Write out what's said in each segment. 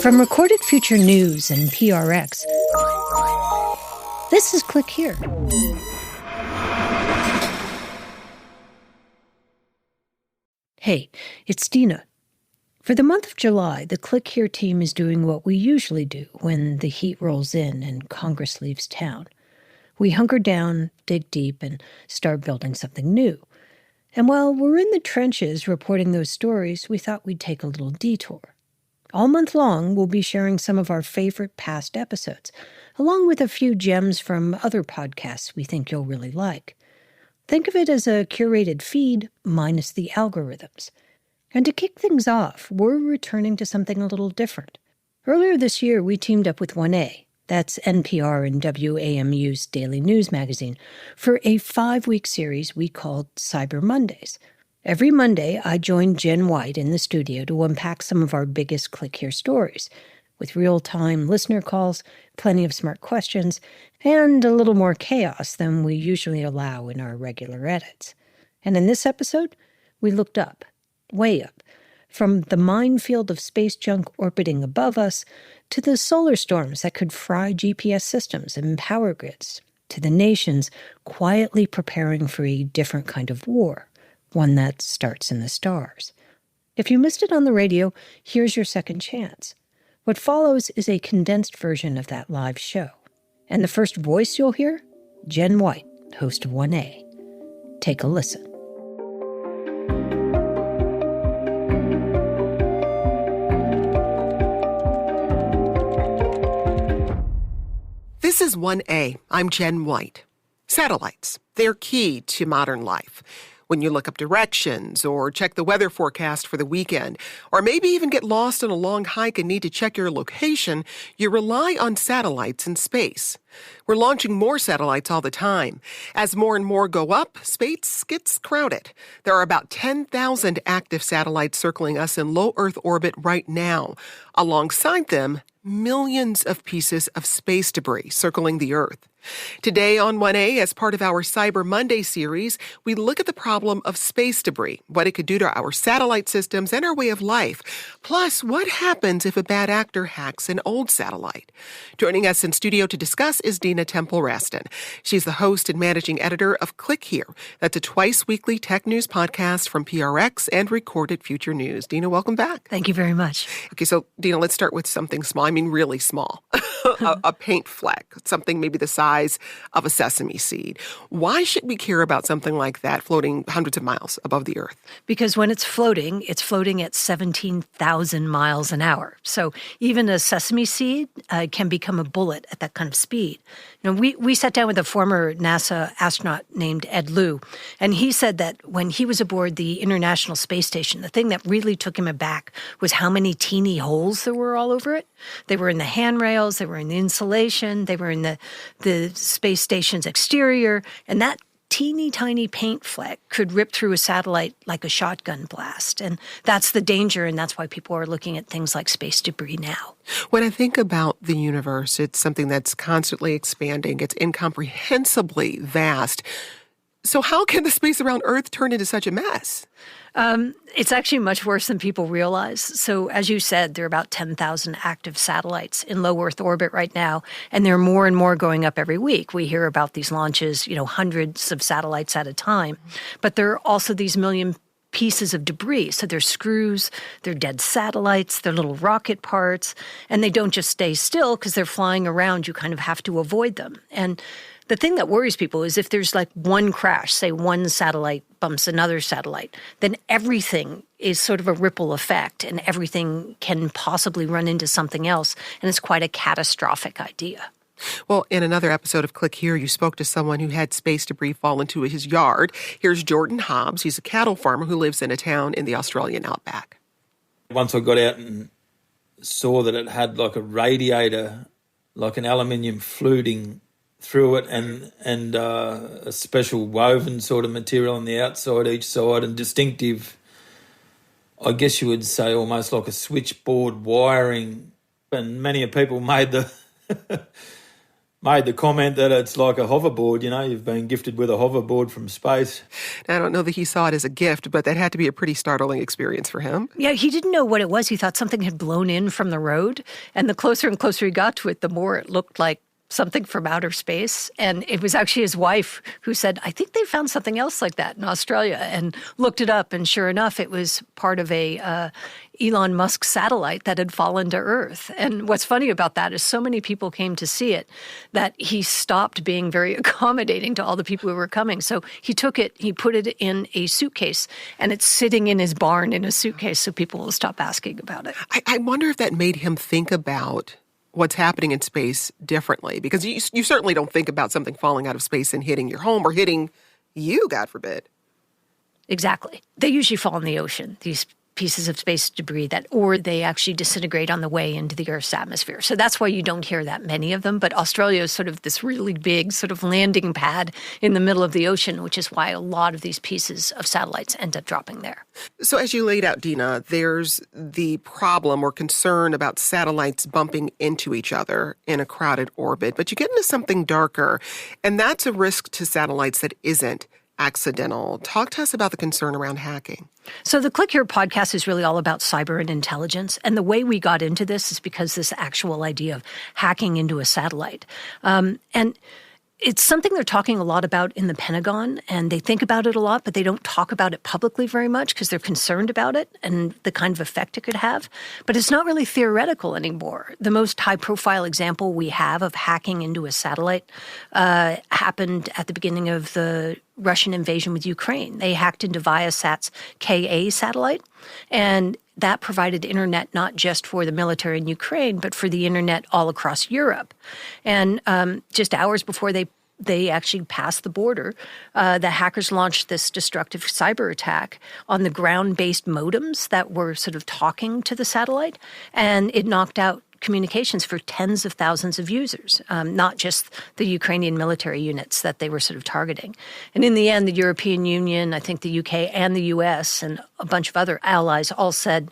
From Recorded Future News and PRX, this is Click Here. Hey, it's Dina. For the month of July, the Click Here team is doing what we usually do when the heat rolls in and Congress leaves town. We hunker down, dig deep, and start building something new. And while we're in the trenches reporting those stories, we thought we'd take a little detour. All month long, we'll be sharing some of our favorite past episodes, along with a few gems from other podcasts we think you'll really like. Think of it as a curated feed minus the algorithms. And to kick things off, we're returning to something a little different. Earlier this year, we teamed up with 1A, that's NPR and WAMU's daily news magazine, for a 5-week series we called Cyber Mondays. Every Monday, I joined Jen White in the studio to unpack some of our biggest Click Here stories, with real-time listener calls, plenty of smart questions, and a little more chaos than we usually allow in our regular edits. And in this episode, we looked up, way up, from the minefield of space junk orbiting above us to the solar storms that could fry GPS systems and power grids, to the nations quietly preparing for a different kind of war, one that starts in the stars. If you missed it on the radio, here's your second chance. What follows is a condensed version of that live show. And the first voice you'll hear? Jen White, host of 1A. Take a listen. This is 1A. I'm Jen White. Satellites, they're key to modern life. When you look up directions or check the weather forecast for the weekend, or maybe even get lost on a long hike and need to check your location, you rely on satellites in space. We're launching more satellites all the time. As more and more go up, space gets crowded. There are about 10,000 active satellites circling us in low Earth orbit right now. Alongside them, millions of pieces of space debris circling the Earth. Today on 1A, as part of our Cyber Monday series, we look at the problem of space debris, what it could do to our satellite systems and our way of life. Plus, what happens if a bad actor hacks an old satellite? Joining us in studio to discuss is Dina Temple-Raston. She's the host and managing editor of Click Here. That's a twice-weekly tech news podcast from PRX and Recorded Future News. Dina, welcome back. Thank you very much. Okay, so Dina, let's start with something small. I mean, really small. a paint fleck, something maybe the size of a sesame seed. Why should we care about something like that floating hundreds of miles above the Earth? Because when it's floating at 17,000 miles an hour. So even a sesame seed can become a bullet at that kind of speed. You know, we sat down with a former NASA astronaut named Ed Lu, and he said that when he was aboard the International Space Station, the thing that really took him aback was how many teeny holes there were all over it. They were in the handrails, they were in the insulation, they were in the space station's exterior, and that teeny tiny paint fleck could rip through a satellite like a shotgun blast. And that's the danger, and that's why people are looking at things like space debris now. When I think about the universe, it's something that's constantly expanding. It's incomprehensibly vast. So how can the space around Earth turn into such a mess? It's actually much worse than people realize. So as you said, there are about 10,000 active satellites in low Earth orbit right now, and there are more and more going up every week. We hear about these launches, hundreds of satellites at a time. But there are also these million pieces of debris. So they're screws, they're dead satellites, they're little rocket parts, and they don't just stay still because they're flying around. You kind of have to avoid them. And the thing that worries people is if there's like one crash, say one satellite bumps another satellite, then everything is sort of a ripple effect and everything can possibly run into something else. And it's quite a catastrophic idea. Well, in another episode of Click Here, you spoke to someone who had space debris fall into his yard. Here's Jordan Hobbs. He's a cattle farmer who lives in a town in the Australian outback. Once I got out and saw that it had like a radiator, like an aluminium fluting through it and a special woven sort of material on the outside each side and distinctive, I guess you would say almost like a switchboard wiring. And many people made the made the comment that it's like a hoverboard, you've been gifted with a hoverboard from space. I don't know that he saw it as a gift, but that had to be a pretty startling experience for him. Yeah, he didn't know what it was. He thought something had blown in from the road. And the closer and closer he got to it, the more it looked like something from outer space. And it was actually his wife who said, I think they found something else like that in Australia, and looked it up. And sure enough, it was part of a Elon Musk satellite that had fallen to Earth. And what's funny about that is so many people came to see it that he stopped being very accommodating to all the people who were coming. So he took it, he put it in a suitcase, and it's sitting in his barn in a suitcase so people will stop asking about it. I wonder if that made him think about what's happening in space differently, because you certainly don't think about something falling out of space and hitting your home or hitting you, God forbid. Exactly. They usually fall in the ocean, these pieces of space debris, or they actually disintegrate on the way into the Earth's atmosphere. So that's why you don't hear that many of them. But Australia is sort of this really big sort of landing pad in the middle of the ocean, which is why a lot of these pieces of satellites end up dropping there. So as you laid out, Dina, there's the problem or concern about satellites bumping into each other in a crowded orbit. But you get into something darker, and that's a risk to satellites that isn't accidental. Talk to us about the concern around hacking. So the Click Here podcast is really all about cyber and intelligence. And the way we got into this is because this actual idea of hacking into a satellite. And it's something they're talking a lot about in the Pentagon, and they think about it a lot, but they don't talk about it publicly very much because they're concerned about it and the kind of effect it could have. But it's not really theoretical anymore. The most high-profile example we have of hacking into a satellite happened at the beginning of the Russian invasion with Ukraine. They hacked into Viasat's Ka satellite, and that provided internet not just for the military in Ukraine, but for the internet all across Europe. And just hours before they actually passed the border, the hackers launched this destructive cyber attack on the ground-based modems that were sort of talking to the satellite, and it knocked out communications for tens of thousands of users, not just the Ukrainian military units that they were sort of targeting. And in the end, the European Union, I think the UK and the US and a bunch of other allies all said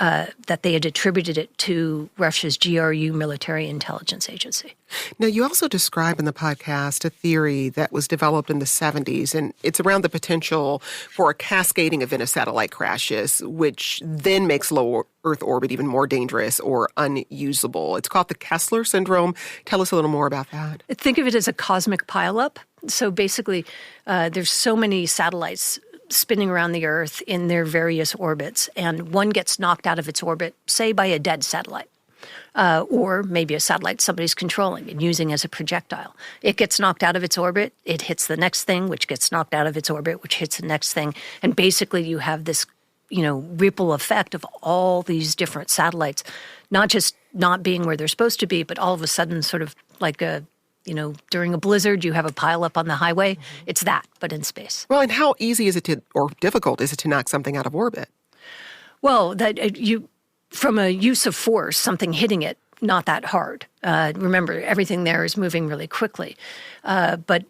that they had attributed it to Russia's GRU military intelligence agency. Now, you also describe in the podcast a theory that was developed in the 70s, and it's around the potential for a cascading event of satellite crashes, which then makes low Earth orbit even more dangerous or unusable. It's called the Kessler syndrome. Tell us a little more about that. Think of it as a cosmic pileup. So basically, there's so many satellites spinning around the Earth in their various orbits, and one gets knocked out of its orbit, say, by a dead satellite. Or maybe a satellite somebody's controlling and using as a projectile. It gets knocked out of its orbit, it hits the next thing, which gets knocked out of its orbit, which hits the next thing. And basically you have this, ripple effect of all these different satellites, not just not being where they're supposed to be, but all of a sudden sort of like during a blizzard, you have a pileup on the highway. Mm-hmm. It's that, but in space. Well, and how easy is it or difficult is it to knock something out of orbit? Well, from a use of force, something hitting it, not that hard. Remember, everything there is moving really quickly. But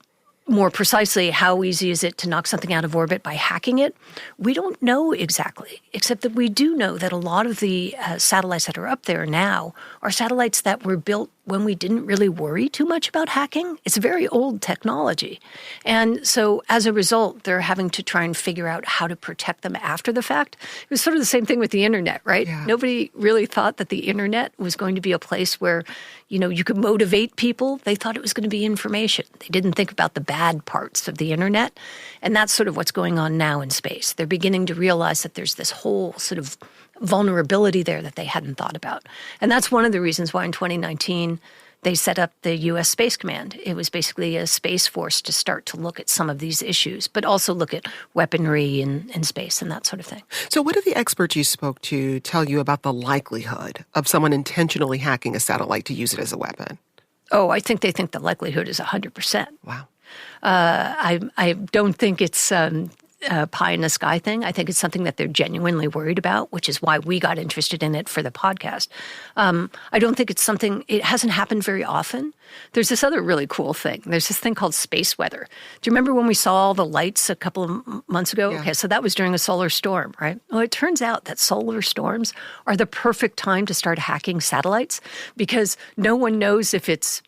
more precisely, how easy is it to knock something out of orbit by hacking it? We don't know exactly, except that we do know that a lot of the satellites that are up there now are satellites that were built when we didn't really worry too much about hacking. It's very old technology. And so as a result, they're having to try and figure out how to protect them after the fact. It was sort of the same thing with the internet, right? Yeah. Nobody really thought that the internet was going to be a place where, you could motivate people. They thought it was going to be information. They didn't think about the bad parts of the internet. And that's sort of what's going on now in space. They're beginning to realize that there's this whole sort of vulnerability there that they hadn't thought about. And that's one of the reasons why in 2019 they set up the U.S. Space Command. It was basically a space force to start to look at some of these issues, but also look at weaponry in space and that sort of thing. So what do the experts you spoke to tell you about the likelihood of someone intentionally hacking a satellite to use it as a weapon? Oh, I think they think the likelihood is 100%. Wow. I don't think it's pie in the sky thing. I think it's something that they're genuinely worried about, which is why we got interested in it for the podcast. I don't think it's something, it hasn't happened very often. There's this other really cool thing. There's this thing called space weather. Do you remember when we saw all the lights a couple of months ago? Yeah. Okay, so that was during a solar storm, right? Well, it turns out that solar storms are the perfect time to start hacking satellites because no one knows if it's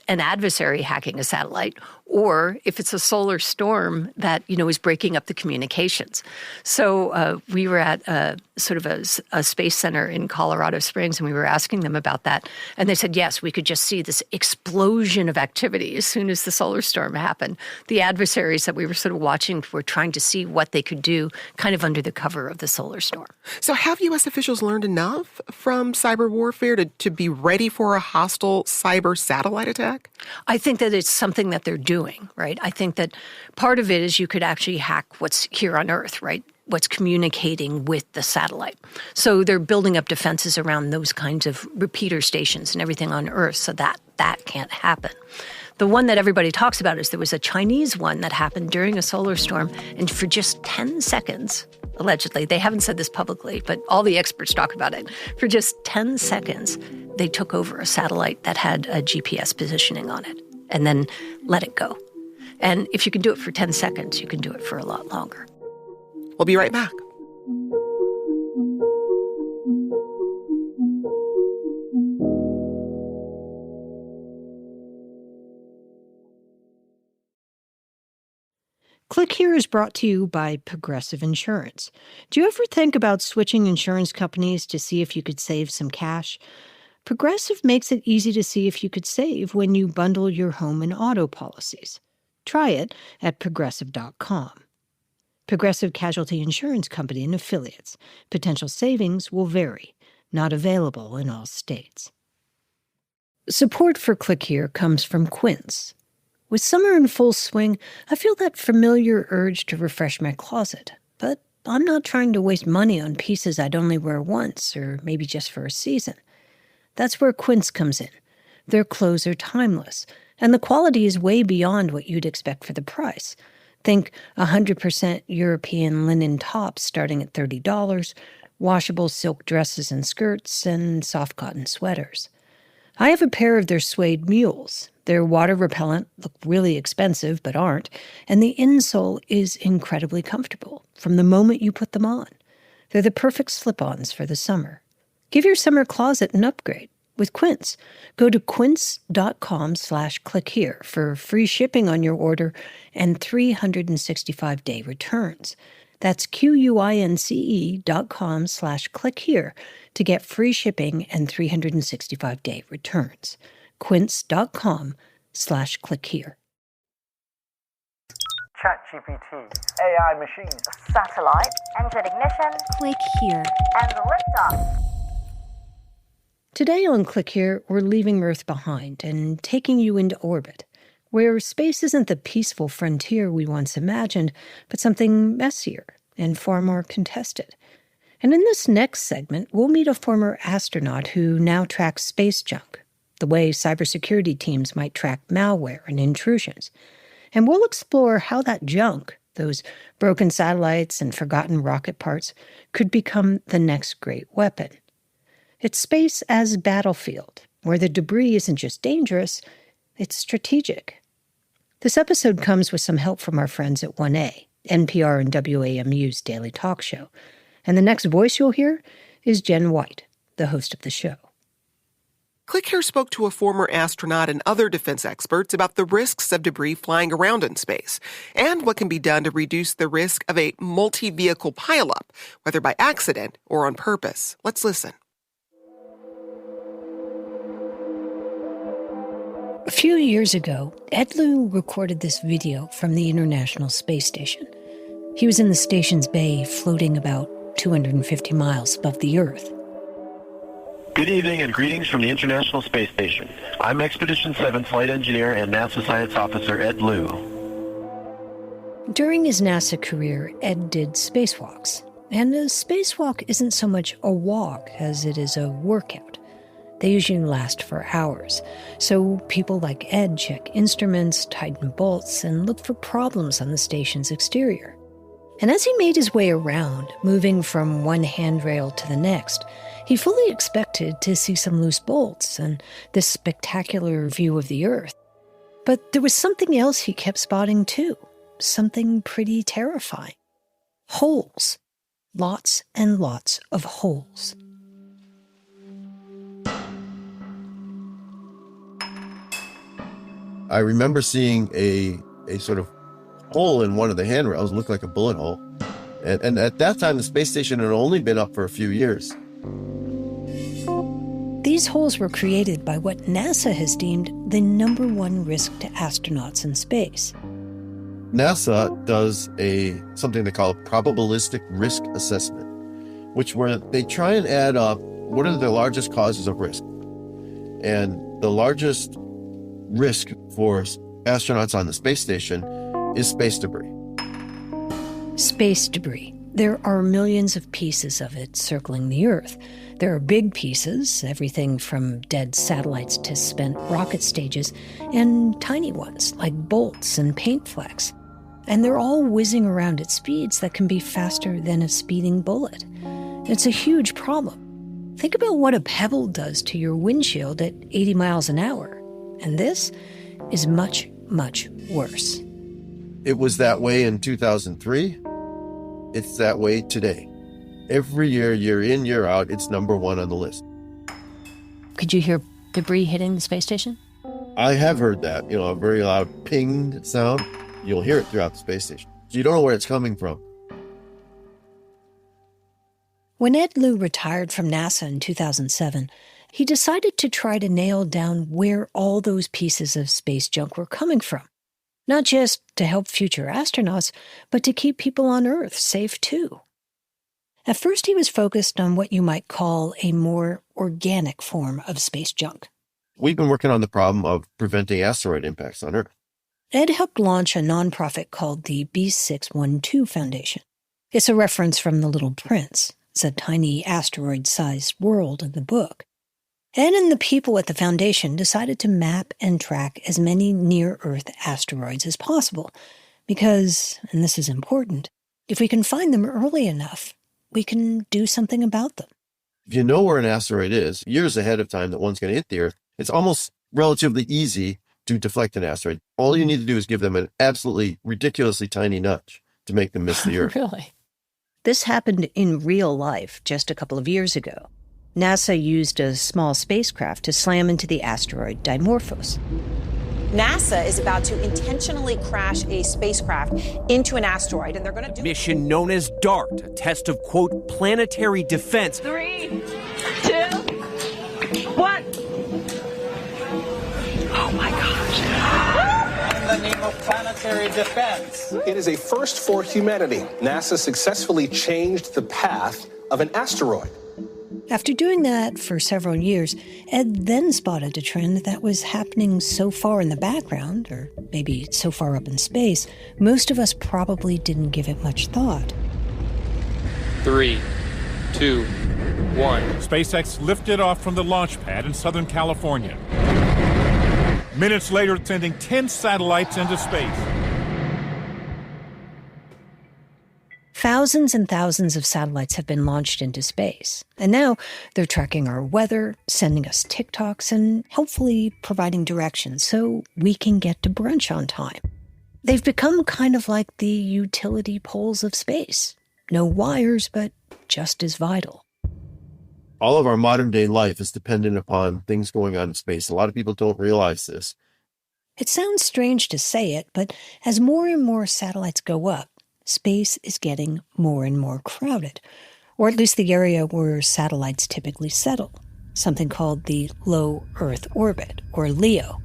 an adversary hacking a satellite or if it's a solar storm that, is breaking up the communications. So we were at sort of a space center in Colorado Springs, and we were asking them about that. And they said, yes, we could just see this explosion of activity as soon as the solar storm happened. The adversaries that we were sort of watching were trying to see what they could do kind of under the cover of the solar storm. So have U.S. officials learned enough from cyber warfare to be ready for a hostile cyber satellite attack? I think that it's something that they're doing, right? I think that part of it is you could actually hack what's here on Earth, right? What's communicating with the satellite. So they're building up defenses around those kinds of repeater stations and everything on Earth so that can't happen. The one that everybody talks about is there was a Chinese one that happened during a solar storm, and for just 10 seconds, allegedly, they haven't said this publicly, but all the experts talk about it, for just 10 seconds, they took over a satellite that had a GPS positioning on it and then let it go. And if you can do it for 10 seconds, you can do it for a lot longer. We'll be right back. Click Here is brought to you by Progressive Insurance. Do you ever think about switching insurance companies to see if you could save some cash? Progressive makes it easy to see if you could save when you bundle your home and auto policies. Try it at Progressive.com. Progressive Casualty Insurance Company and Affiliates. Potential savings will vary. Not available in all states. Support for Click Here comes from Quince. With summer in full swing, I feel that familiar urge to refresh my closet. But I'm not trying to waste money on pieces I'd only wear once or maybe just for a season. That's where Quince comes in. Their clothes are timeless, and the quality is way beyond what you'd expect for the price. Think 100% European linen tops starting at $30, washable silk dresses and skirts, and soft cotton sweaters. I have a pair of their suede mules. They're water repellent, look really expensive but aren't, and the insole is incredibly comfortable from the moment you put them on. They're the perfect slip-ons for the summer. Give your summer closet an upgrade with Quince. Go to quince.com/clickhere for free shipping on your order and 365-day returns. That's QUINCE.com/clickhere to get free shipping and 365-day returns. Quince.com/clickhere. ChatGPT, AI machines, satellite, engine ignition, Click Here, and liftoff. Today on Click Here, we're leaving Earth behind and taking you into orbit, where space isn't the peaceful frontier we once imagined, but something messier and far more contested. And in this next segment, we'll meet a former astronaut who now tracks space junk, the way cybersecurity teams might track malware and intrusions. And we'll explore how that junk, those broken satellites and forgotten rocket parts, could become the next great weapon. It's space as battlefield, where the debris isn't just dangerous, it's strategic. This episode comes with some help from our friends at 1A, NPR and WAMU's daily talk show. And the next voice you'll hear is Jen White, the host of the show. Click Here spoke to a former astronaut and other defense experts about the risks of debris flying around in space and what can be done to reduce the risk of a multi-vehicle pileup, whether by accident or on purpose. Let's listen. A few years ago, Ed Lu recorded this video from the International Space Station. He was in the station's bay, floating about 250 miles above the Earth. Good evening and greetings from the International Space Station. I'm Expedition 7 flight engineer and NASA science officer Ed Lu. During his NASA career, Ed did spacewalks. And a spacewalk isn't so much a walk as it is a workout. They usually last for hours. So people like Ed check instruments, tighten bolts, and look for problems on the station's exterior. And as he made his way around, moving from one handrail to the next, he fully expected to see some loose bolts and this spectacular view of the Earth. But there was something else he kept spotting too, something pretty terrifying. Holes. Lots and lots of holes. I remember seeing a sort of hole in one of the handrails, looked like a bullet hole. And at that time, the space station had only been up for a few years. These holes were created by what NASA has deemed the number one risk to astronauts in space. NASA does something they call a probabilistic risk assessment, where they try and add up what are the largest causes of risk. And the largest risk for astronauts on the space station is space debris. Space debris. There are millions of pieces of it circling the Earth. There are big pieces, everything from dead satellites to spent rocket stages, and tiny ones like bolts and paint flecks. And they're all whizzing around at speeds that can be faster than a speeding bullet. It's a huge problem. Think about what a pebble does to your windshield at 80 miles an hour. And this is much, much worse. It was that way in 2003. It's that way today. Every year, year in, year out, it's number one on the list. Could you hear debris hitting the space station? I have heard that, a very loud ping sound. You'll hear it throughout the space station. So you don't know where it's coming from. When Ed Lu retired from NASA in 2007, he decided to try to nail down where all those pieces of space junk were coming from. Not just to help future astronauts, but to keep people on Earth safe too. At first, he was focused on what you might call a more organic form of space junk. We've been working on the problem of preventing asteroid impacts on Earth. Ed helped launch a nonprofit called the B612 Foundation. It's a reference from The Little Prince. It's a tiny asteroid-sized world in the book. Ed and the people at the foundation decided to map and track as many near-Earth asteroids as possible because, and this is important, if we can find them early enough, we can do something about them. If you know where an asteroid is, years ahead of time that one's going to hit the Earth, it's almost relatively easy to deflect an asteroid. All you need to do is give them an absolutely ridiculously tiny nudge to make them miss the Earth. Really? This happened in real life just a couple of years ago. NASA used a small spacecraft to slam into the asteroid Dimorphos. NASA is about to intentionally crash a spacecraft into an asteroid, and they're going to do mission known as DART, a test of, quote, planetary defense. 3, 2, 1. Oh my gosh. In the name of planetary defense. It is a first for humanity. NASA successfully changed the path of an asteroid. After doing that for several years, Ed then spotted a trend that was happening so far in the background, or maybe so far up in space, most of us probably didn't give it much thought. 3, 2, 1. SpaceX lifted off from the launch pad in Southern California. Minutes later, sending 10 satellites into space. Thousands and thousands of satellites have been launched into space, and now they're tracking our weather, sending us TikToks, and hopefully providing directions so we can get to brunch on time. They've become kind of like the utility poles of space. No wires, but just as vital. All of our modern day life is dependent upon things going on in space. A lot of people don't realize this. It sounds strange to say it, but as more and more satellites go up, space is getting more and more crowded, or at least the area where satellites typically settle, something called the low Earth orbit, or LEO.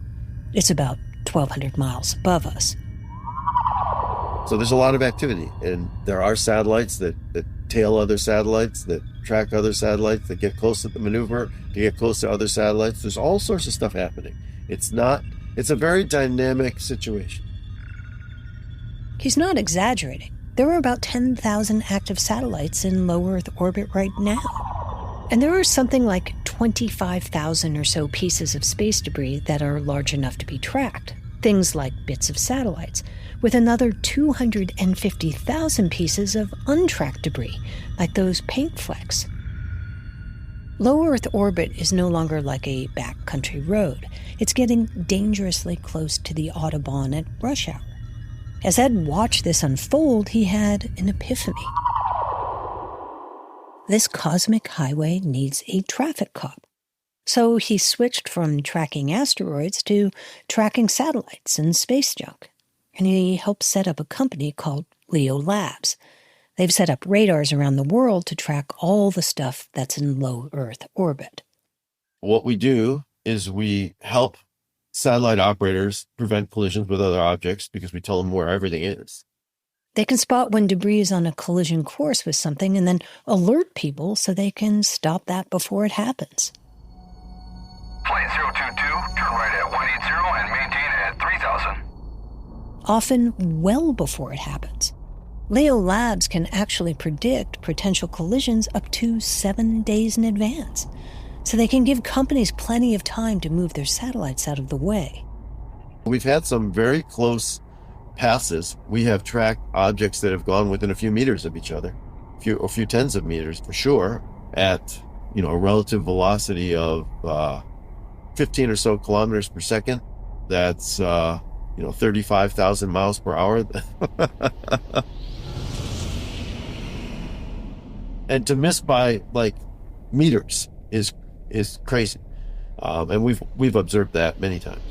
It's about 1,200 miles above us. So there's a lot of activity, and there are satellites that tail other satellites, that track other satellites, that get close to the maneuver, to get close to other satellites. There's all sorts of stuff happening. It's a very dynamic situation. He's not exaggerating. There are about 10,000 active satellites in low Earth orbit right now. And there are something like 25,000 or so pieces of space debris that are large enough to be tracked. Things like bits of satellites, with another 250,000 pieces of untracked debris, like those paint flecks. Low Earth orbit is no longer like a backcountry road. It's getting dangerously close to the Autobahn at rush hour. As Ed watched this unfold, he had an epiphany. This cosmic highway needs a traffic cop. So he switched from tracking asteroids to tracking satellites and space junk. And he helped set up a company called Leo Labs. They've set up radars around the world to track all the stuff that's in low Earth orbit. What we do is we help satellite operators prevent collisions with other objects because we tell them where everything is. They can spot when debris is on a collision course with something and then alert people so they can stop that before it happens. Flight 022, turn right at 180 and maintain at 3000. Often well before it happens. Leo Labs can actually predict potential collisions up to 7 days in advance, so they can give companies plenty of time to move their satellites out of the way. We've had some very close passes. We have tracked objects that have gone within a few meters of each other, a few tens of meters for sure, at a relative velocity of 15 or so kilometers per second. That's 35,000 miles per hour. And to miss by like meters is crazy. And we've observed that many times.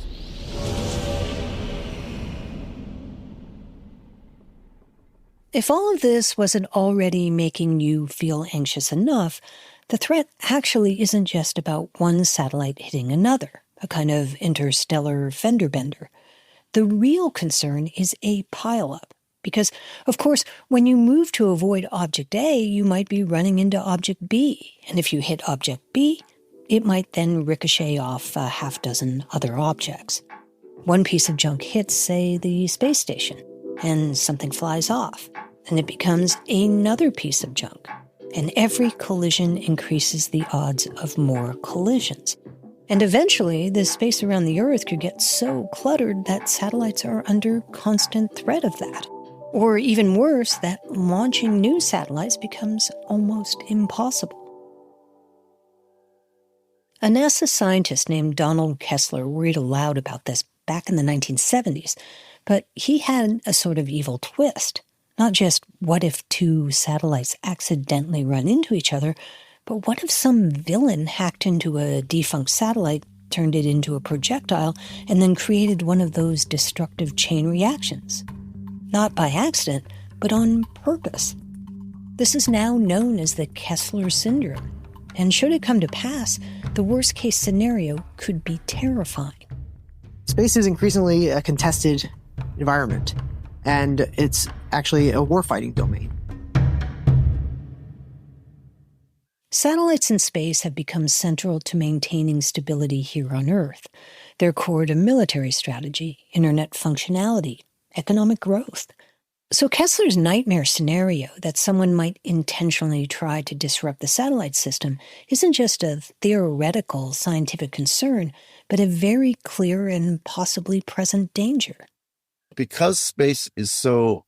If all of this wasn't already making you feel anxious enough, the threat actually isn't just about one satellite hitting another, a kind of interstellar fender bender. The real concern is a pileup. Because, of course, when you move to avoid Object A, you might be running into Object B. And if you hit Object B, it might then ricochet off a half dozen other objects. One piece of junk hits, say, the space station, and something flies off, and it becomes another piece of junk. And every collision increases the odds of more collisions. And eventually, the space around the Earth could get so cluttered that satellites are under constant threat of that. Or even worse, that launching new satellites becomes almost impossible. A NASA scientist named Donald Kessler worried aloud about this back in the 1970s, but he had a sort of evil twist. Not just what if two satellites accidentally run into each other, but what if some villain hacked into a defunct satellite, turned it into a projectile, and then created one of those destructive chain reactions? Not by accident, but on purpose. This is now known as the Kessler syndrome, and should it come to pass, the worst-case scenario could be terrifying. Space is increasingly a contested environment, and it's actually a warfighting domain. Satellites in space have become central to maintaining stability here on Earth. They're core to military strategy, internet functionality, economic growth. So Kessler's nightmare scenario that someone might intentionally try to disrupt the satellite system isn't just a theoretical scientific concern, but a very clear and possibly present danger. Because space is so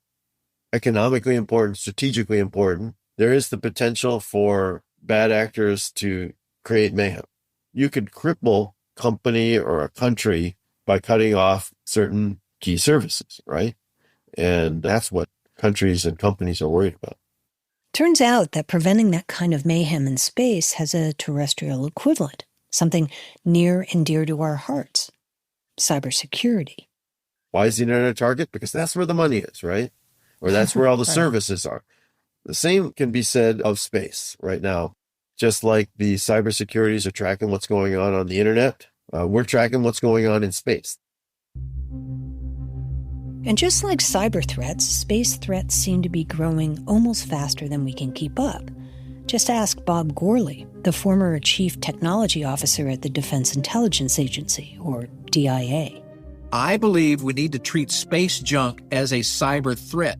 economically important, strategically important, there is the potential for bad actors to create mayhem. You could cripple a company or a country by cutting off certain key services, right? And that's what countries and companies are worried about. Turns out that preventing that kind of mayhem in space has a terrestrial equivalent, something near and dear to our hearts: cybersecurity. Why is the internet a target? Because that's where the money is, right? Or that's where all the services are. The same can be said of space right now. Just like the cybersecurities are tracking what's going on the internet, we're tracking what's going on in space. And just like cyber threats, space threats seem to be growing almost faster than we can keep up. Just ask Bob Gourley, the former chief technology officer at the Defense Intelligence Agency, or DIA. I believe we need to treat space junk as a cyber threat.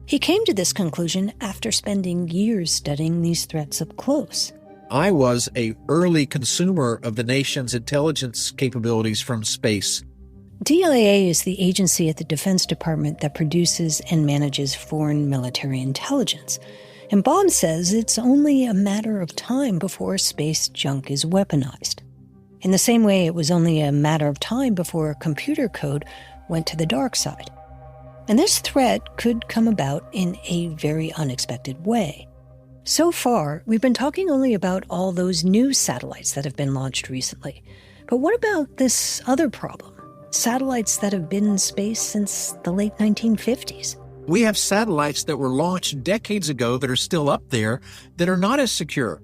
He came to this conclusion after spending years studying these threats up close. I was an early consumer of the nation's intelligence capabilities from space. DIA is the agency at the Defense Department that produces and manages foreign military intelligence. And Bob says it's only a matter of time before space junk is weaponized. In the same way, it was only a matter of time before computer code went to the dark side. And this threat could come about in a very unexpected way. So far, we've been talking only about all those new satellites that have been launched recently. But what about this other problem? Satellites that have been in space since the late 1950s. We have satellites that were launched decades ago that are still up there that are not as secure.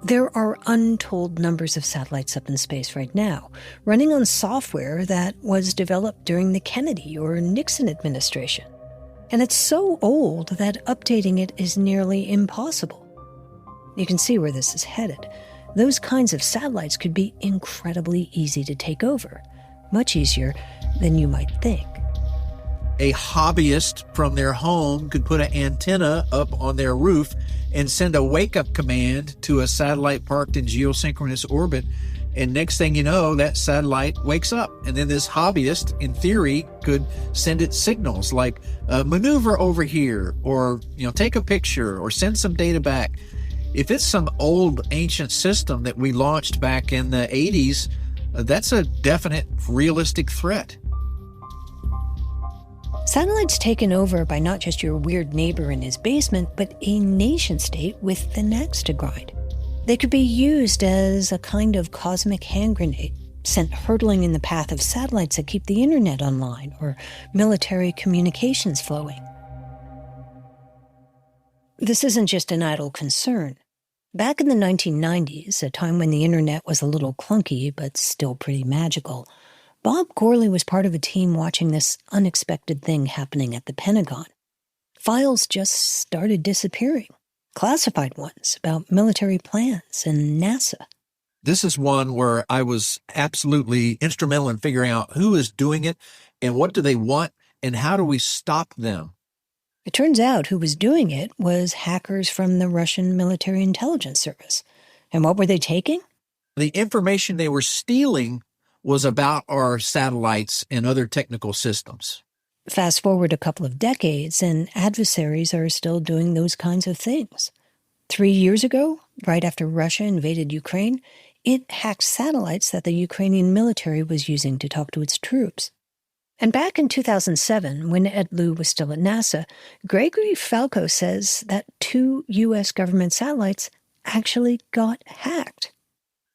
There are untold numbers of satellites up in space right now, running on software that was developed during the Kennedy or Nixon administration. And it's so old that updating it is nearly impossible. You can see where this is headed. Those kinds of satellites could be incredibly easy to take over, much easier than you might think. A hobbyist from their home could put an antenna up on their roof and send a wake-up command to a satellite parked in geosynchronous orbit. And next thing you know, that satellite wakes up. And then this hobbyist, in theory, could send it signals like maneuver over here, or take a picture, or send some data back. If it's some old ancient system that we launched back in the 80s, that's a definite realistic threat. Satellites taken over by not just your weird neighbor in his basement, but a nation state with an axe to grind. They could be used as a kind of cosmic hand grenade, sent hurtling in the path of satellites that keep the internet online or military communications flowing. This isn't just an idle concern. Back in the 1990s, a time when the internet was a little clunky but still pretty magical, Bob Gourley was part of a team watching this unexpected thing happening at the Pentagon. Files just started disappearing, classified ones about military plans and NASA. This is one where I was absolutely instrumental in figuring out who is doing it and what do they want and how do we stop them. It turns out who was doing it was hackers from the Russian military intelligence service. And what were they taking? The information they were stealing was about our satellites and other technical systems. Fast forward a couple of decades, and adversaries are still doing those kinds of things. 3 years ago, right after Russia invaded Ukraine, it hacked satellites that the Ukrainian military was using to talk to its troops. And back in 2007, when Ed Lu was still at NASA, Gregory Falco says that 2 U.S. government satellites actually got hacked.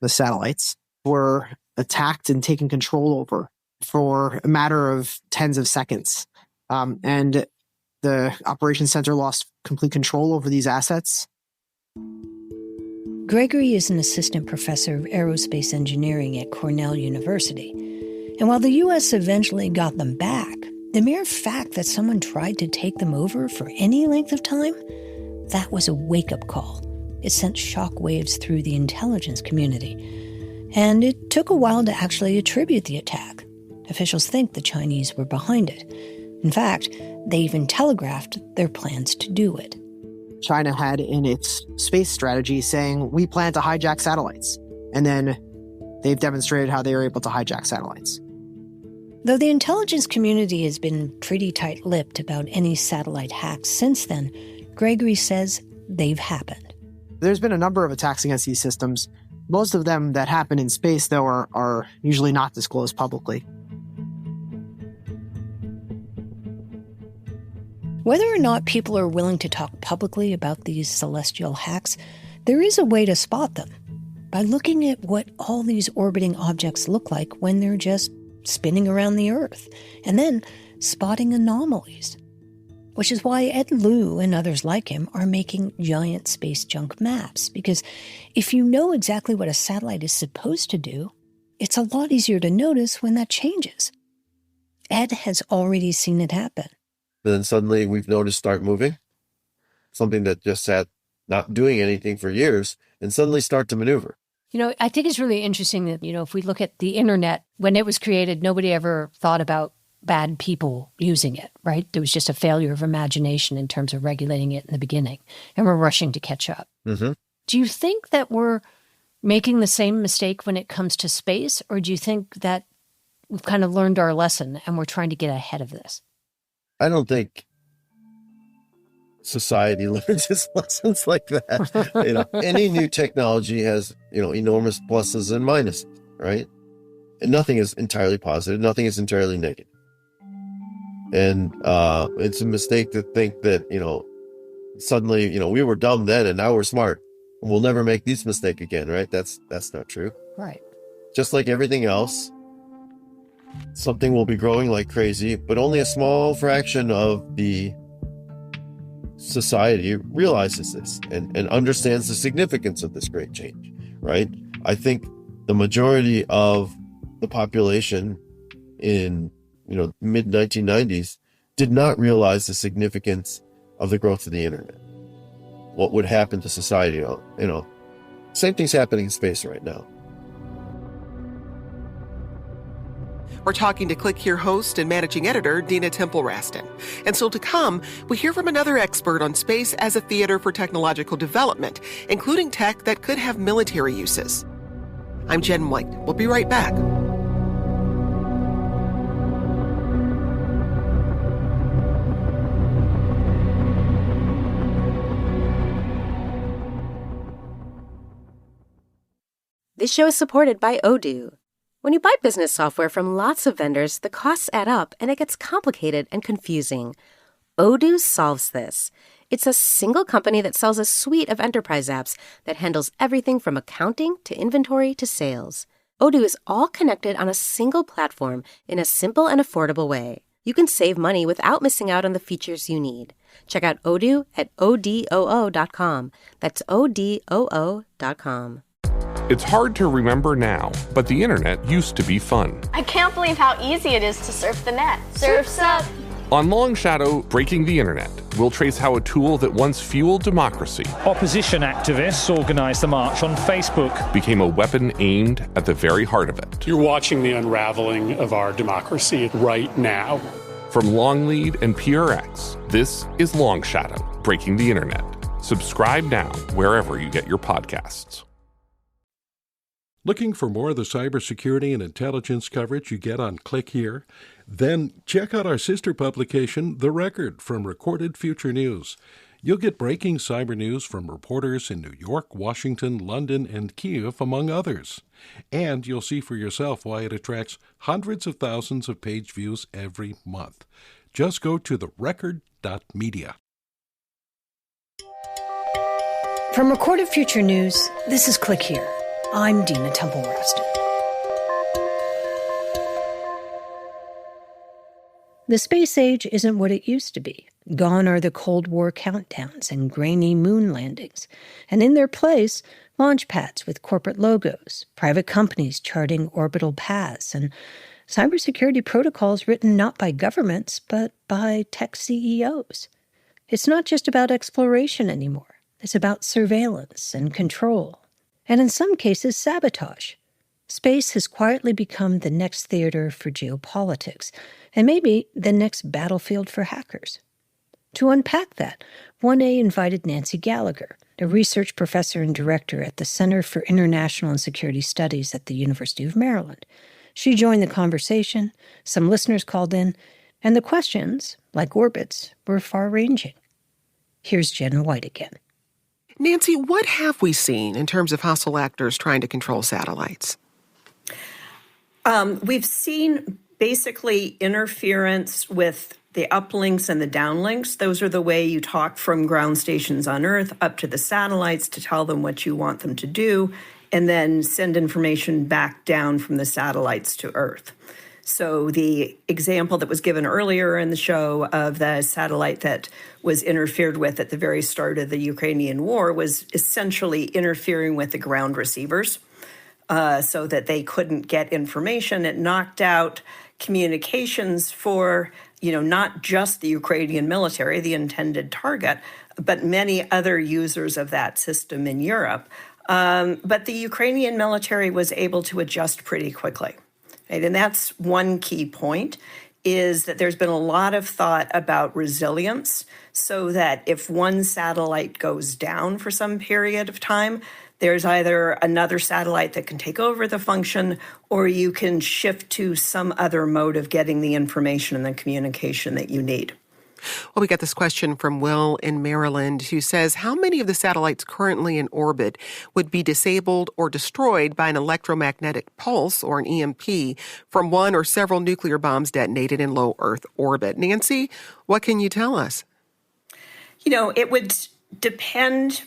The satellites were attacked and taken control over for a matter of tens of seconds. And the operations center lost complete control over these assets. Gregory is an assistant professor of aerospace engineering at Cornell University. And while the U.S. eventually got them back, the mere fact that someone tried to take them over for any length of time, that was a wake-up call. It sent shockwaves through the intelligence community. And it took a while to actually attribute the attack. Officials think the Chinese were behind it. In fact, they even telegraphed their plans to do it. China had in its space strategy saying, we plan to hijack satellites. And then they've demonstrated how they are able to hijack satellites. Though the intelligence community has been pretty tight-lipped about any satellite hacks since then, Gregory says they've happened. There's been a number of attacks against these systems. Most of them that happen in space, though, are usually not disclosed publicly. Whether or not people are willing to talk publicly about these celestial hacks, there is a way to spot them by looking at what all these orbiting objects look like when they're just spinning around the Earth, and then spotting anomalies. Which is why Ed Lu and others like him are making giant space junk maps, because if you know exactly what a satellite is supposed to do, it's a lot easier to notice when that changes. Ed has already seen it happen. Then suddenly we've noticed start moving, something that just sat not doing anything for years, and suddenly start to maneuver. I think it's really interesting that, if we look at the internet, when it was created, nobody ever thought about bad people using it, right? There was just a failure of imagination in terms of regulating it in the beginning, and we're rushing to catch up. Mm-hmm. Do you think that we're making the same mistake when it comes to space, or do you think that we've kind of learned our lesson and we're trying to get ahead of this? I don't think society learns its lessons like that. Any new technology has, enormous pluses and minuses, right? And nothing is entirely positive. Nothing is entirely negative. And it's a mistake to think that, suddenly, we were dumb then and now we're smart. We'll never make this mistake again, right? That's not true. Right. Just like everything else, something will be growing like crazy, but only a small fraction of the society realizes this and understands the significance of this great change, right? I think the majority of the population in, mid-1990s did not realize the significance of the growth of the internet. What would happen to society, same thing's happening in space right now. We're talking to Click Here host and managing editor Dina Temple-Raston. And still to come, we hear from another expert on space as a theater for technological development, including tech that could have military uses. I'm Jen White. We'll be right back. This show is supported by Odoo. When you buy business software from lots of vendors, the costs add up and it gets complicated and confusing. Odoo solves this. It's a single company that sells a suite of enterprise apps that handles everything from accounting to inventory to sales. Odoo is all connected on a single platform in a simple and affordable way. You can save money without missing out on the features you need. Check out Odoo at odoo.com. That's odoo.com. It's hard to remember now, but the internet used to be fun. I can't believe how easy it is to surf the net. Surf's up! On Long Shadow, Breaking the Internet, we'll trace how a tool that once fueled democracy, opposition activists organized the march on Facebook, became a weapon aimed at the very heart of it. You're watching the unraveling of our democracy right now. From Longlead and PRX, this is Long Shadow, Breaking the Internet. Subscribe now wherever you get your podcasts. Looking for more of the cybersecurity and intelligence coverage you get on Click Here? Then check out our sister publication, The Record, from Recorded Future News. You'll get breaking cyber news from reporters in New York, Washington, London, and Kyiv, among others. And you'll see for yourself why it attracts hundreds of thousands of page views every month. Just go to therecord.media. From Recorded Future News, this is Click Here. I'm Dina Temple-Raston. The space age isn't what it used to be. Gone are the Cold War countdowns and grainy moon landings. And in their place, launch pads with corporate logos, private companies charting orbital paths, and cybersecurity protocols written not by governments, but by tech CEOs. It's not just about exploration anymore. It's about surveillance and control. And in some cases, sabotage. Space has quietly become the next theater for geopolitics, and maybe the next battlefield for hackers. To unpack that, 1A invited Nancy Gallagher, a research professor and director at the Center for International and Security Studies at the University of Maryland. She joined the conversation, some listeners called in, and the questions, like orbits, were far-ranging. Here's Jen White again. Nancy, what have we seen in terms of hostile actors trying to control satellites? We've seen basically interference with the uplinks and the downlinks. Those are the way you talk from ground stations on Earth up to the satellites to tell them what you want them to do, and then send information back down from the satellites to Earth. So the example that was given earlier in the show of the satellite that was interfered with at the very start of the Ukrainian war was essentially interfering with the ground receivers so that they couldn't get information. It knocked out communications for, not just the Ukrainian military, the intended target, but many other users of that system in Europe. But the Ukrainian military was able to adjust pretty quickly. Right? And that's one key point, is that there's been a lot of thought about resilience so that if one satellite goes down for some period of time, there's either another satellite that can take over the function, or you can shift to some other mode of getting the information and the communication that you need. Well, we got this question from Will in Maryland, who says, how many of the satellites currently in orbit would be disabled or destroyed by an electromagnetic pulse, or an EMP, from one or several nuclear bombs detonated in low Earth orbit? Nancy, what can you tell us? It would depend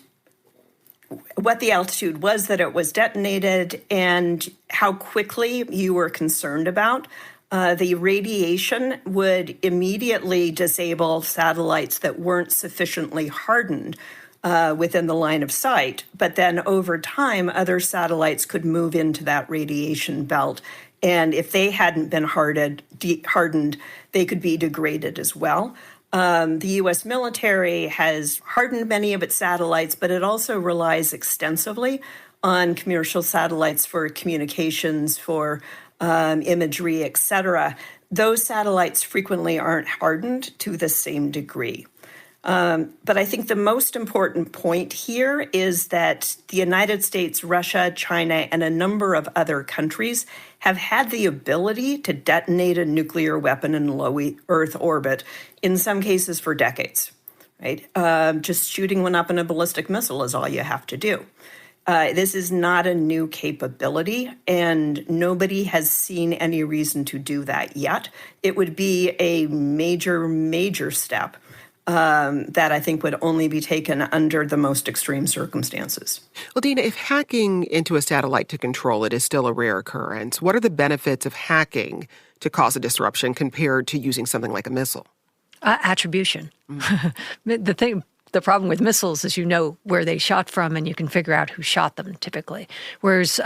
what the altitude was that it was detonated and how quickly you were concerned about. The radiation would immediately disable satellites that weren't sufficiently hardened within the line of sight. But then over time, other satellites could move into that radiation belt. And if they hadn't been hardened, they could be degraded as well. The U.S. military has hardened many of its satellites, but it also relies extensively on commercial satellites for communications, for imagery, et cetera. Those satellites frequently aren't hardened to the same degree. But I think the most important point here is that the United States, Russia, China, and a number of other countries have had the ability to detonate a nuclear weapon in low Earth orbit, in some cases for decades, right? Just shooting one up in a ballistic missile is all you have to do. This is not a new capability, and nobody has seen any reason to do that yet. It would be a major, major step that I think would only be taken under the most extreme circumstances. Well, Dina, if hacking into a satellite to control it is still a rare occurrence, what are the benefits of hacking to cause a disruption compared to using something like a missile? Attribution. The problem with missiles is you know where they shot from and you can figure out who shot them typically. Whereas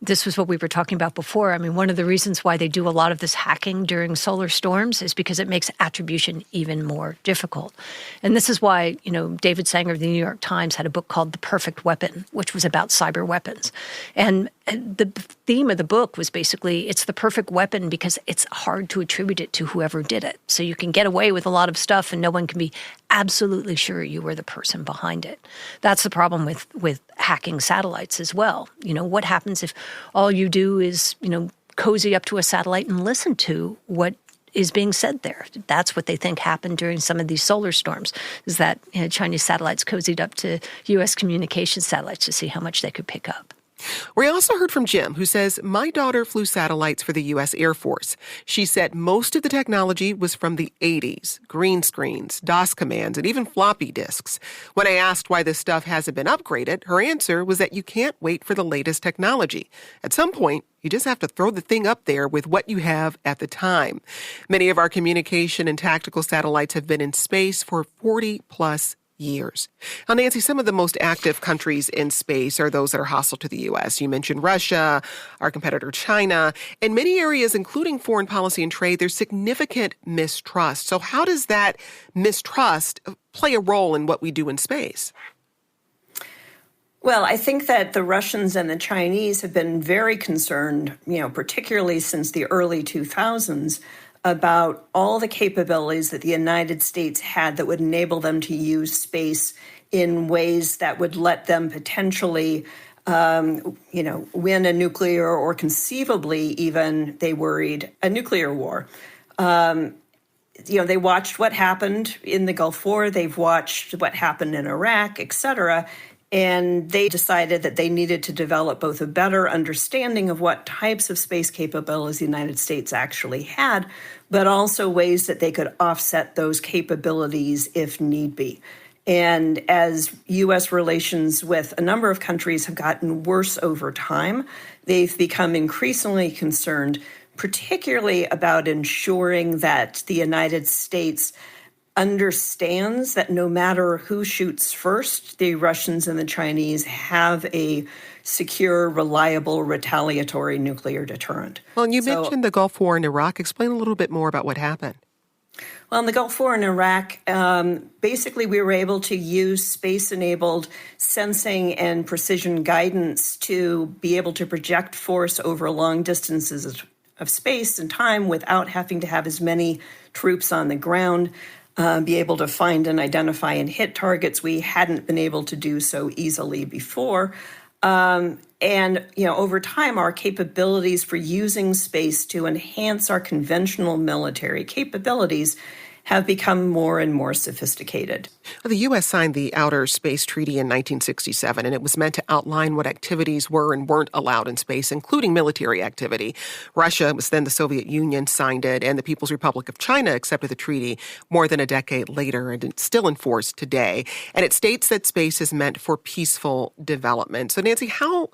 this was what we were talking about before. I mean, one of the reasons why they do a lot of this hacking during solar storms is because it makes attribution even more difficult. And this is why, David Sanger of the New York Times had a book called The Perfect Weapon, which was about cyber weapons. And the theme of the book was basically it's the perfect weapon because it's hard to attribute it to whoever did it. So you can get away with a lot of stuff and no one can be absolutely sure you were the person behind it. That's the problem with hacking satellites as well. What happens if all you do is, cozy up to a satellite and listen to what is being said there? That's what they think happened during some of these solar storms, is that Chinese satellites cozied up to U.S. communication satellites to see how much they could pick up. We also heard from Jim, who says, my daughter flew satellites for the U.S. Air Force. She said most of the technology was from the 80s, green screens, DOS commands, and even floppy disks. When I asked why this stuff hasn't been upgraded, her answer was that you can't wait for the latest technology. At some point, you just have to throw the thing up there with what you have at the time. Many of our communication and tactical satellites have been in space for 40-plus years. Now, Nancy, some of the most active countries in space are those that are hostile to the U.S. You mentioned Russia, our competitor China. In many areas, including foreign policy and trade, there's significant mistrust. So how does that mistrust play a role in what we do in space? Well, I think that the Russians and the Chinese have been very concerned, particularly since the early 2000s, about all the capabilities that the United States had that would enable them to use space in ways that would let them potentially, win a nuclear or conceivably even, they worried, a nuclear war. They watched what happened in the Gulf War. They've watched what happened in Iraq, et cetera. And they decided that they needed to develop both a better understanding of what types of space capabilities the United States actually had, but also ways that they could offset those capabilities if need be. And as U.S. relations with a number of countries have gotten worse over time, they've become increasingly concerned, particularly about ensuring that the United States understands that no matter who shoots first, the Russians and the Chinese have a secure, reliable, retaliatory nuclear deterrent. Well, and you mentioned the Gulf War in Iraq. Explain a little bit more about what happened. Well, in the Gulf War in Iraq, basically we were able to use space-enabled sensing and precision guidance to be able to project force over long distances of space and time without having to have as many troops on the ground. Be able to find and identify and hit targets we hadn't been able to do so easily before. Over time, our capabilities for using space to enhance our conventional military capabilities have become more and more sophisticated. The U.S. signed the Outer Space Treaty in 1967, and it was meant to outline what activities were and weren't allowed in space, including military activity. Russia, was then the Soviet Union, signed it, and the People's Republic of China accepted the treaty more than a decade later, and it's still enforced today. And it states that space is meant for peaceful development. So, Nancy, how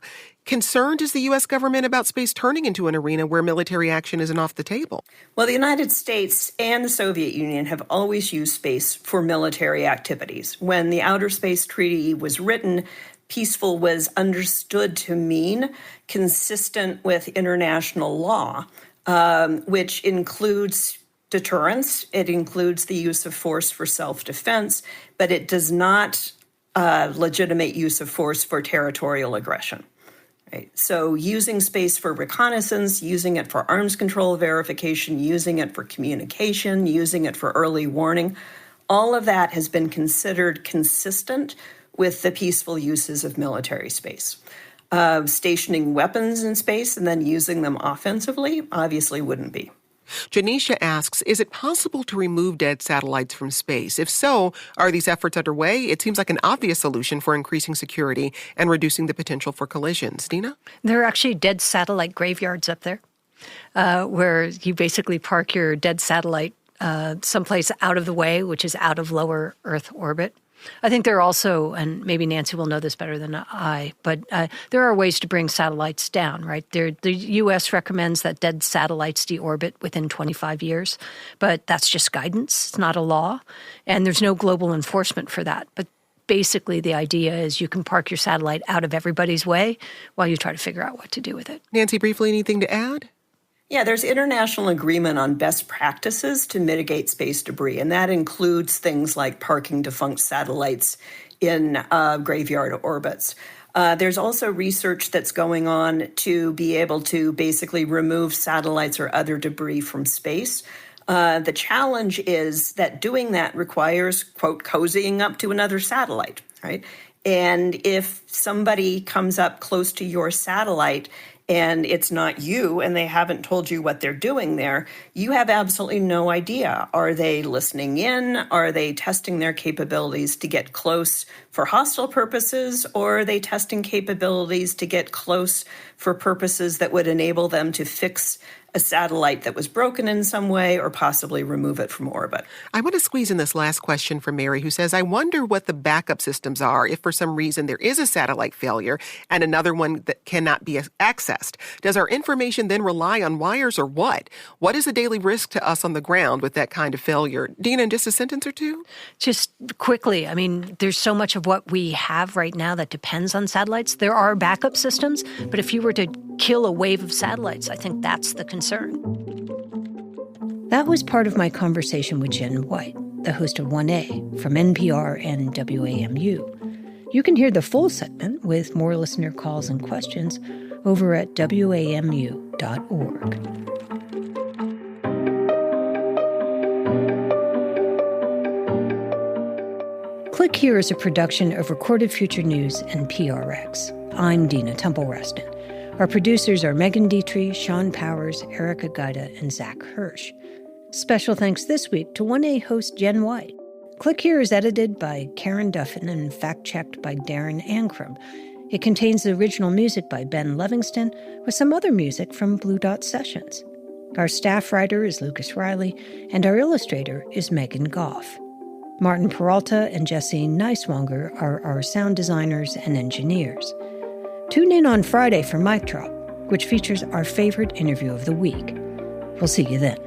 concerned is the U.S. government about space turning into an arena where military action isn't off the table? Well, the United States and the Soviet Union have always used space for military activities. When the Outer Space Treaty was written, peaceful was understood to mean consistent with international law, which includes deterrence. It includes the use of force for self-defense, but it does not legitimate use of force for territorial aggression. Right. So using space for reconnaissance, using it for arms control verification, using it for communication, using it for early warning, all of that has been considered consistent with the peaceful uses of military space. Stationing weapons in space and then using them offensively obviously wouldn't be. Janisha asks, is it possible to remove dead satellites from space? If so, are these efforts underway? It seems like an obvious solution for increasing security and reducing the potential for collisions. Dina? There are actually dead satellite graveyards up there where you basically park your dead satellite someplace out of the way, which is out of lower Earth orbit. I think there are also, and maybe Nancy will know this better than I, but there are ways to bring satellites down, right? The U.S. recommends that dead satellites deorbit within 25 years, but that's just guidance. It's not a law, and there's no global enforcement for that. But basically the idea is you can park your satellite out of everybody's way while you try to figure out what to do with it. Nancy, briefly, anything to add? Yeah, there's international agreement on best practices to mitigate space debris, and that includes things like parking defunct satellites in graveyard orbits. There's also research that's going on to be able to basically remove satellites or other debris from space. The challenge is that doing that requires, quote, cozying up to another satellite, right? And if somebody comes up close to your satellite and it's not you, and they haven't told you what they're doing there, you have absolutely no idea. Are they listening in? Are they testing their capabilities to get close for hostile purposes? Or are they testing capabilities to get close for purposes that would enable them to fix a satellite that was broken in some way or possibly remove it from orbit? I want to squeeze in this last question from Mary, who says, I wonder what the backup systems are if for some reason there is a satellite failure and another one that cannot be accessed. Does our information then rely on wires or what? What is the daily risk to us on the ground with that kind of failure? Dina, in just a sentence or two? Just quickly, I mean, there's so much of what we have right now that depends on satellites. There are backup systems, but if you were to kill a wave of satellites, I think that's the concern. That was part of my conversation with Jen White, the host of 1A from NPR and WAMU. You can hear the full segment with more listener calls and questions over at WAMU.org. Click Here is a production of Recorded Future News and PRX. I'm Dina Temple-Raston. Our producers are Megan Dietrich, Sean Powers, Erica Guida, and Zach Hirsch. Special thanks this week to 1A host Jen White. Click Here is edited by Karen Duffin and fact-checked by Darren Ankrum. It contains the original music by Ben Livingston with some other music from Blue Dot Sessions. Our staff writer is Lucas Riley, and our illustrator is Megan Goff. Martin Peralta and Jesse Neiswanger are our sound designers and engineers. Tune in on Friday for Mic Drop, which features our favorite interview of the week. We'll see you then.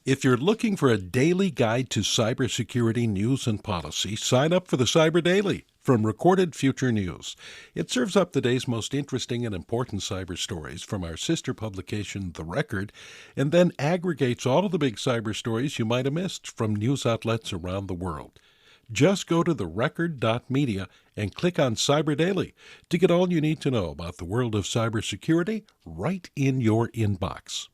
If you're looking for a daily guide to cybersecurity news and policy, sign up for the Cyber Daily from Recorded Future News. It serves up the day's most interesting and important cyber stories from our sister publication, The Record, and then aggregates all of the big cyber stories you might have missed from news outlets around the world. Just go to therecord.media and click on Cyber Daily to get all you need to know about the world of cybersecurity right in your inbox.